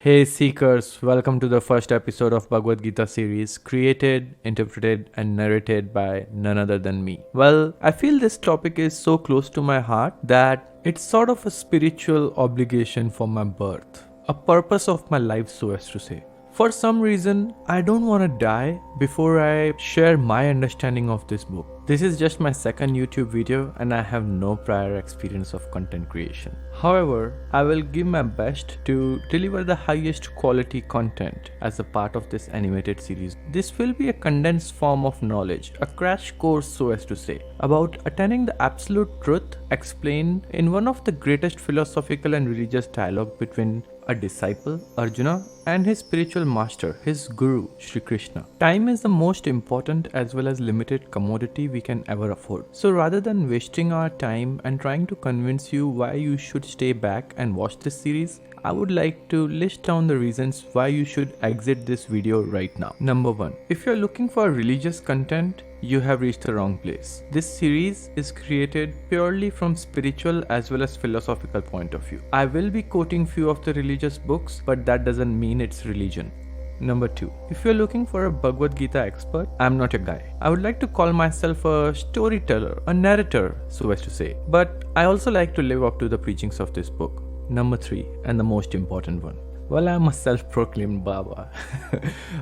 Hey Seekers, welcome to the first episode of Bhagwad Gita series, created, interpreted, and narrated by none other than me. Well, I feel this topic is so close to my heart that it's sort of a spiritual obligation for my birth, a purpose of my life, so as to say. For some reason, I don't want to die before I share my understanding of this book. This is just my second YouTube video and I have no prior experience of content creation. However, I will give my best to deliver the highest quality content as a part of this animated series. This will be a condensed form of knowledge, a crash course, so as to say, about attaining the absolute truth explained in one of the greatest philosophical and religious dialogue between a disciple, Arjuna, and his spiritual master, his guru, Shri Krishna. Time is the most important as well as limited commodity we can ever afford. So rather than wasting our time and trying to convince you why you should stay back and watch this series, I would like to list down the reasons why you should exit this video right now. Number 1. If you're looking for religious content, you have reached the wrong place. This series is created purely from spiritual as well as philosophical point of view. I will be quoting few of the religious books, but that doesn't mean it's religion. Number 2. If you're looking for a Bhagwad Gita expert, I'm not a guy. I would like to call myself a storyteller, a narrator, so as to say. But I also like to live up to the preachings of this book. Number 3, and the most important one. Well, I'm a self-proclaimed Baba.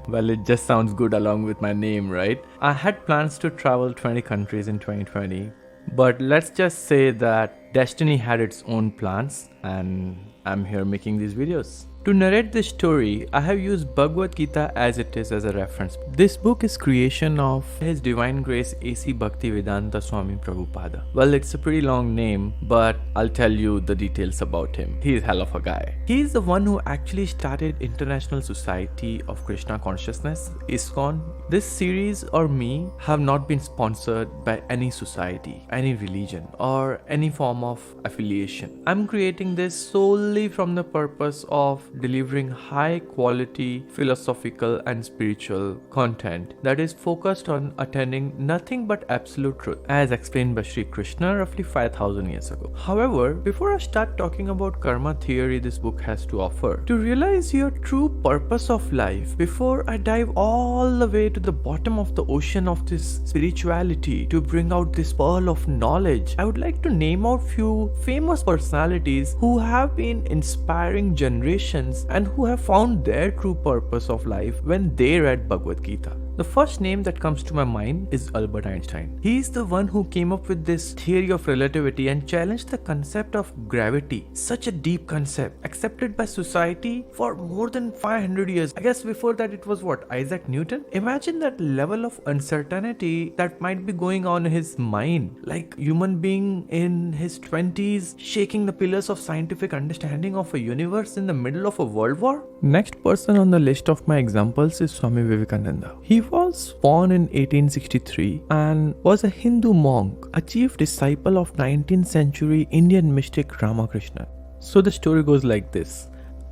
Well, it just sounds good along with my name, right? I had plans to travel 20 countries in 2020, but let's just say that destiny had its own plans and I'm here making these videos. To narrate this story, I have used Bhagwad Gita as it is as a reference. This book is creation of His Divine Grace A.C. Bhaktivedanta Swami Prabhupada. Well, it's a pretty long name, but I'll tell you the details about him. He is hell of a guy. He is the one who actually started International Society of Krishna Consciousness, ISKCON. This series or me have not been sponsored by any society, any religion, or any form of affiliation. I'm creating this solely from the purpose of delivering high quality philosophical and spiritual content that is focused on attaining nothing but absolute truth as explained by Sri Krishna roughly 5000 years ago. However, before I start talking about karma theory this book has to offer, to realize your true purpose of life, before I dive all the way to the bottom of the ocean of this spirituality to bring out this pearl of knowledge, I would like to name out few famous personalities who have been inspiring generations and who have found their true purpose of life when they read Bhagwad Gita. The first name that comes to my mind is Albert Einstein. He is the one who came up with this theory of relativity and challenged the concept of gravity. Such a deep concept, accepted by society for more than 500 years. I guess before that it was what, Isaac Newton? Imagine that level of uncertainty that might be going on in his mind. Like human being in his 20s shaking the pillars of scientific understanding of a universe in the middle of a world war. Next person on the list of my examples is Swami Vivekananda. He was born in 1863 and was a Hindu monk, a chief disciple of 19th century Indian mystic Ramakrishna. So the story goes like this.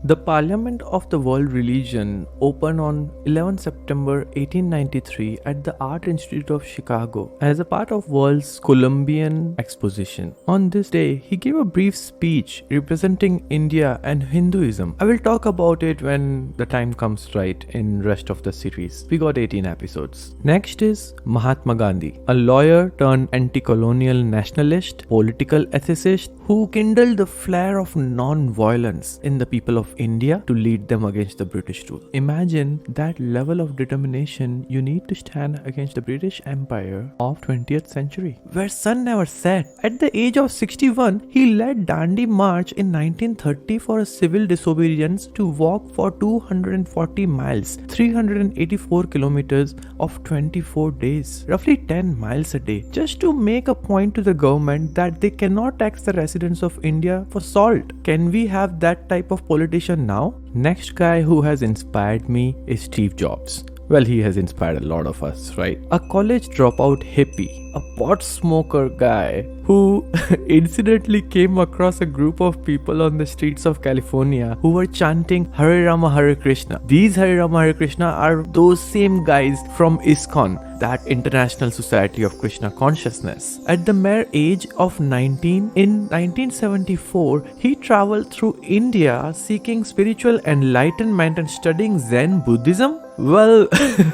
The Parliament of the World Religion opened on 11 September 1893 at the Art Institute of Chicago as a part of World's Columbian Exposition. On this day, he gave a brief speech representing India and Hinduism. I will talk about it when the time comes right in rest of the series. We got 18 episodes. Next is Mahatma Gandhi, a lawyer turned anti-colonial nationalist, political ethicist who kindled the flare of non-violence in the people of India to lead them against the British rule. Imagine that level of determination you need to stand against the British Empire of 20th century, where sun never set. At the age of 61, he led Dandi March in 1930 for a civil disobedience to walk for 240 miles, 384 kilometers of 24 days, roughly 10 miles a day, just to make a point to the government that they cannot tax the residents of India for salt. Can we have that type of politician now? Next guy who has inspired me is Steve Jobs. Well, he has inspired a lot of us, right? A college dropout hippie, a pot smoker guy who incidentally came across a group of people on the streets of California who were chanting Hare Rama Hare Krishna. These Hare Rama Hare Krishna are those same guys from ISKCON, that International Society of Krishna Consciousness. At the mere age of 19, in 1974, he traveled through India seeking spiritual enlightenment and studying Zen Buddhism. Well,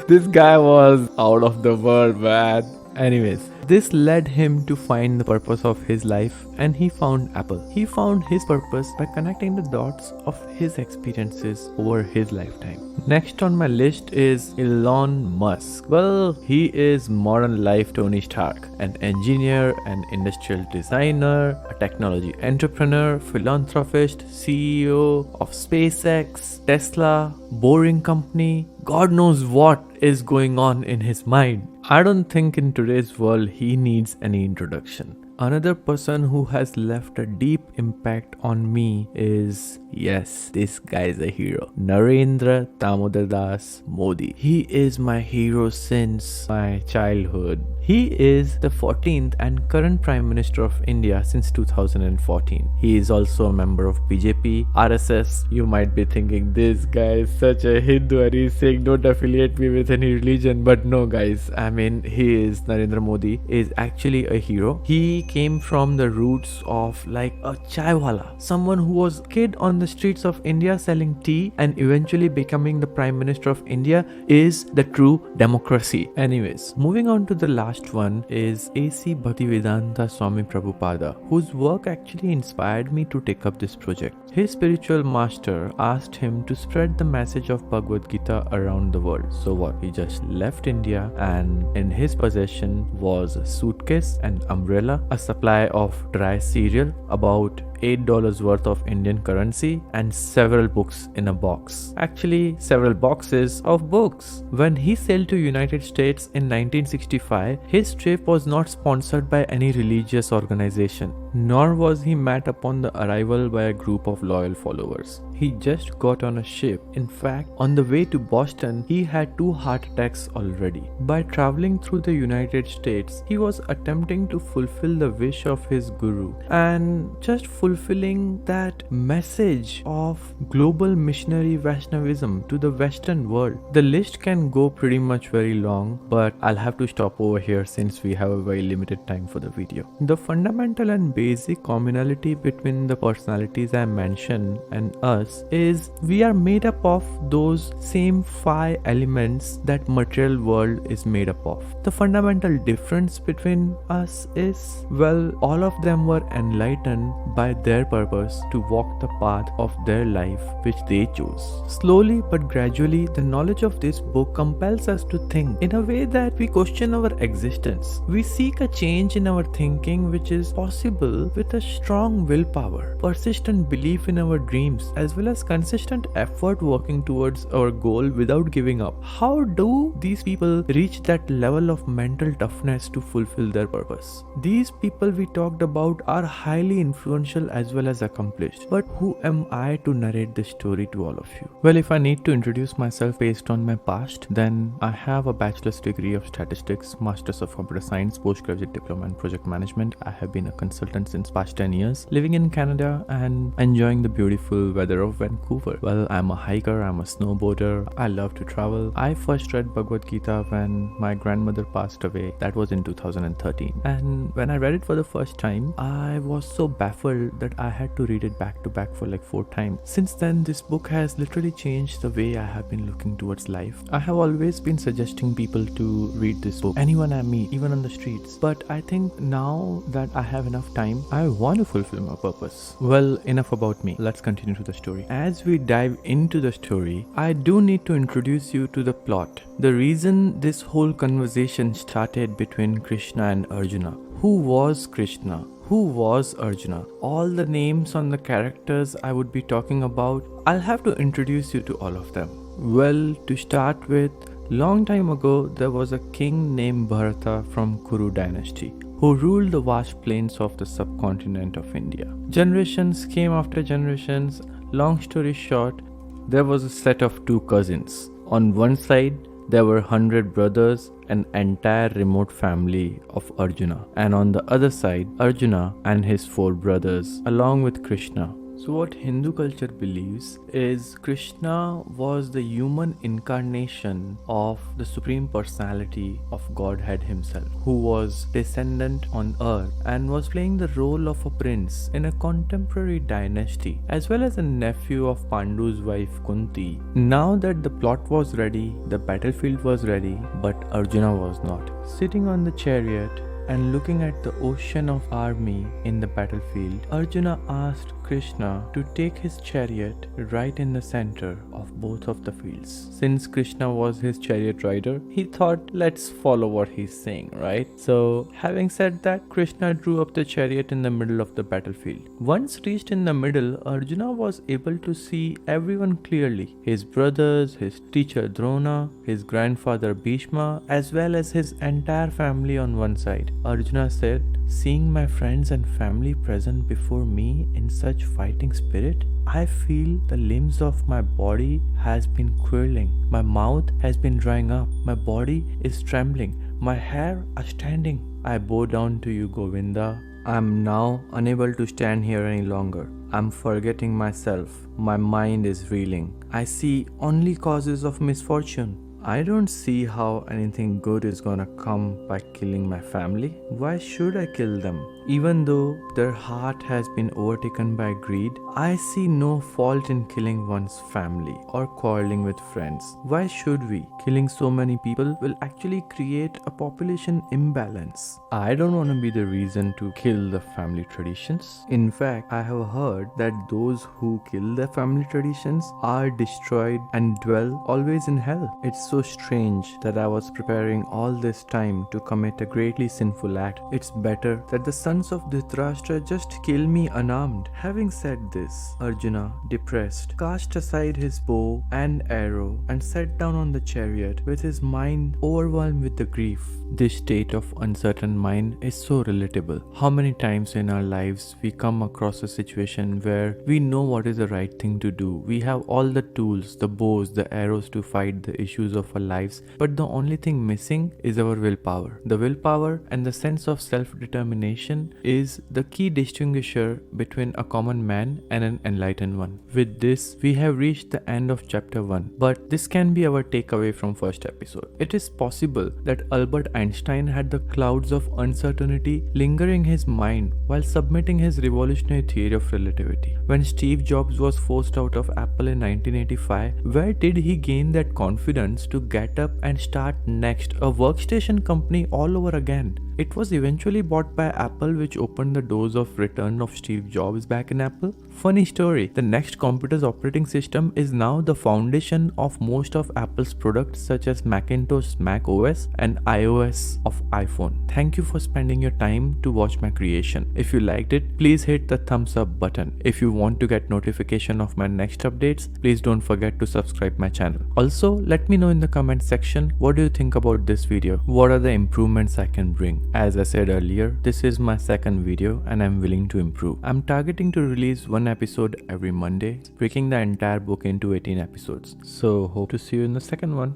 this guy was out of the world, man. Anyways, this led him to find the purpose of his life, and he found Apple. He found his purpose by connecting the dots of his experiences over his lifetime. Next on my list is Elon Musk. Well, he is modern life Tony Stark, an engineer, an industrial designer, a technology entrepreneur, philanthropist, CEO of SpaceX, Tesla, Boring Company. God knows what is going on in his mind. I don't think in today's world he needs any introduction. Another person who has left a deep impact on me is, yes, this guy is a hero. Narendra Damodar Das Modi. He is my hero since my childhood. He is the 14th and current Prime Minister of India since 2014. He is also a member of BJP, RSS. You might be thinking this guy is such a Hindu and he's saying don't affiliate me with any religion. But no guys, I mean Narendra Modi is actually a hero. He came from the roots of like a chaiwala, someone who was a kid on the streets of India selling tea and eventually becoming the Prime Minister of India is the true democracy. Anyways, moving on to the last one is A.C. Bhaktivedanta Swami Prabhupada, whose work actually inspired me to take up this project. His spiritual master asked him to spread the message of Bhagwad Gita around the world. So what? He just left India, and in his possession was a suitcase, an umbrella, a supply of dry cereal, about $8 worth of Indian currency, and several books in a box. Actually, several boxes of books. When he sailed to United States in 1965, his trip was not sponsored by any religious organization, nor was he met upon the arrival by a group of loyal followers. He just got on a ship. In fact, on the way to Boston, he had 2 heart attacks already. By traveling through the United States, he was attempting to fulfill the wish of his guru and just fulfilling that message of global missionary Vaishnavism to the Western world. The list can go pretty much very long, but I'll have to stop over here since we have a very limited time for the video. The fundamental and basic commonality between the personalities I mentioned and us is we are made up of those same 5 elements that material world is made up of. The fundamental difference between us is, well, all of them were enlightened by their purpose to walk the path of their life which they chose. Slowly but gradually, the knowledge of this book compels us to think in a way that we question our existence. We seek a change in our thinking which is possible with a strong willpower, persistent belief in our dreams, as well as consistent effort working towards our goal without giving up. How do these people reach that level of mental toughness to fulfill their purpose? These people we talked about are highly influential as well as accomplished. But who am I to narrate this story to all of you? Well, if I need to introduce myself based on my past, then I have a bachelor's degree of statistics, master's of computer science, postgraduate diploma in project management. I have been a consultant since past 10 years, living in Canada and enjoying the beautiful weather of Vancouver. Well, I'm a hiker, I'm a snowboarder, I love to travel. I first read Bhagwad Gita when my grandmother passed away. That was in 2013. And when I read it for the first time, I was so baffled that I had to read it back to back for like 4 times. Since then, this book has literally changed the way I have been looking towards life. I have always been suggesting people to read this book, anyone I meet, even on the streets. But I think now that I have enough time, I want to fulfill my purpose. Well, enough about me. Let's continue to the story. As we dive into the story, I do need to introduce you to the plot. The reason this whole conversation started between Krishna and Arjuna. Who was Krishna? Who was Arjuna? All the names on the characters I would be talking about, I'll have to introduce you to all of them. Well, to start with, long time ago there was a king named Bharata from Kuru dynasty who ruled the vast plains of the subcontinent of India. Generations came after generations. Long story short, there was a set of 2 cousins. On one side, there were 100 brothers, an entire remote family of Arjuna, and on the other side, Arjuna and his 4 brothers, along with Krishna. So what Hindu culture believes is Krishna was the human incarnation of the Supreme Personality of Godhead himself, who was descendant on earth and was playing the role of a prince in a contemporary dynasty, as well as a nephew of Pandu's wife Kunti. Now that the plot was ready, the battlefield was ready, but Arjuna was not. Sitting on the chariot and looking at the ocean of army in the battlefield, Arjuna asked Krishna to take his chariot right in the center of both of the fields. Since Krishna was his chariot rider, he thought, let's follow what he's saying, right? So having said that, Krishna drew up the chariot in the middle of the battlefield. Once reached in the middle, Arjuna was able to see everyone clearly. His brothers, his teacher Drona, his grandfather Bhishma, as well as his entire family on one side. Arjuna said, seeing my friends and family present before me in such fighting spirit, I feel the limbs of my body has been quirling. My mouth has been drying up. My body is trembling. My hair are standing. I bow down to you, Govinda. I am now unable to stand here any longer. I'm forgetting myself. My mind is reeling. I see only causes of misfortune. I don't see how anything good is gonna come by killing my family. Why should I kill them? Even though their heart has been overtaken by greed, I see no fault in killing one's family or quarreling with friends. Why should we? Killing so many people will actually create a population imbalance. I don't want to be the reason to kill the family traditions. In fact, I have heard that those who kill the family traditions are destroyed and dwell always in hell. It's so strange that I was preparing all this time to commit a greatly sinful act. It's better that the sons of Dhritarashtra just kill me unarmed. Having said this, Arjuna, depressed, cast aside his bow and arrow and sat down on the chariot with his mind overwhelmed with the grief. This state of uncertain mind is so relatable. How many times in our lives we come across a situation where we know what is the right thing to do. We have all the tools, the bows, the arrows to fight the issues of our lives, but the only thing missing is our willpower. The willpower and the sense of self-determination is the key distinguisher between a common man and an enlightened one. With this, we have reached the end of chapter 1, but this can be our takeaway from first episode. It is possible that Albert Einstein had the clouds of uncertainty lingering his mind while submitting his revolutionary theory of relativity. When Steve Jobs was forced out of Apple in 1985, where did he gain that confidence to get up and start next a workstation company all over again? It was eventually bought by Apple, which opened the doors of return of Steve Jobs back in Apple. Funny story, the next computer's operating system is now the foundation of most of Apple's products such as Macintosh, Mac OS and iOS of iPhone. Thank you for spending your time to watch my creation. If you liked it, please hit the thumbs up button. If you want to get notification of my next updates, please don't forget to subscribe my channel. Also, let me know in the comment section, what do you think about this video? What are the improvements I can bring? As I said earlier, this is my second video and I'm willing to improve. I'm targeting to release one episode every Monday, breaking the entire book into 18 episodes. So hope to see you in the second one.